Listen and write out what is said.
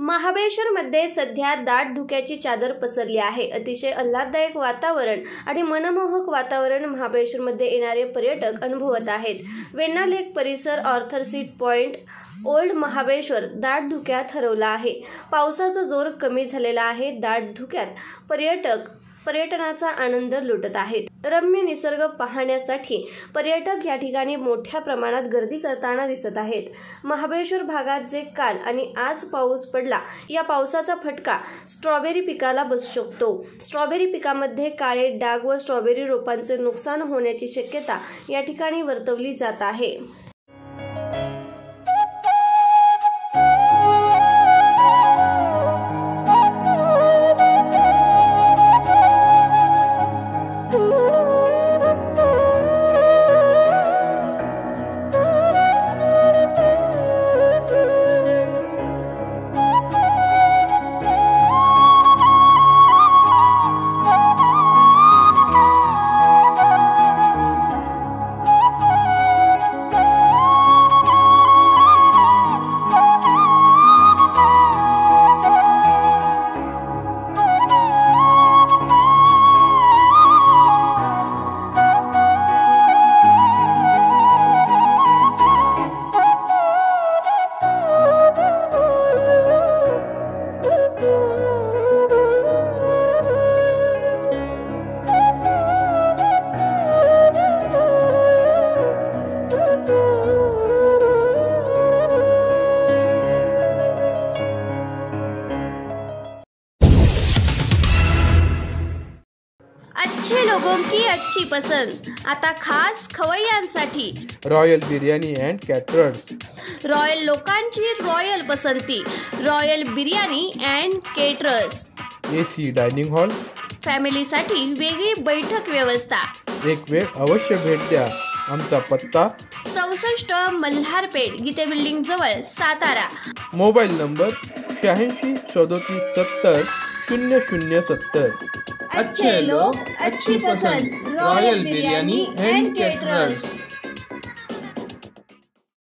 महाबळेश्वरमध्ये सध्या दाट धुक्याची चादर पसरली आहे। अतिशय आल्हाददायक वातावरण आणि मनमोहक वातावरण महाबळेश्वरमध्ये येणारे पर्यटक अनुभवत आहेत। वेण्णा लेक परिसर, Arthur seat point, old Mahabaleshwar दाट धुक्यात हरवला आहे। पावसाचा जोर कमी झालेला आहे। दाट धुक्यात पर्यटक पर्यटनाचा आनंद लुटत आहेत। रम्य निसर्ग पाहण्यासाठी पर्यटक या ठिकाणी मोठ्या प्रमाणात गर्दी करताना दिसत आहेत। महाबळेश्वर भागात जे काल आणि आज पाऊस पडला, या पावसाचा फटका स्ट्रॉबेरी पिकाला बसू शकतो। स्ट्रॉबेरी पिकामध्ये काळे डाग व स्ट्रॉबेरी रोपांचे नुकसान होण्याची शक्यता या ठिकाणी वर्तवली जात आहे। अच्छे लोगों की अच्छी पसंद, आता खास खवय्यांसाठी royal biryani and caterers. Royal लोकांची रॉयल पसंती, royal biryani and caterers. AC dining hall, फॅमिलीसाठी वेगळी बैठक व्यवस्था। एक वेळ अवश्य भेट द्या। आमचा पत्ता 64 मल्हारपेठ, गीते बिल्डिंग जवळ, सातारा। Mobile number 86 37 70 0070। अच्छे लोग अच्छी पसंद, रॉयल बिर्याणी अँड केटरर्स।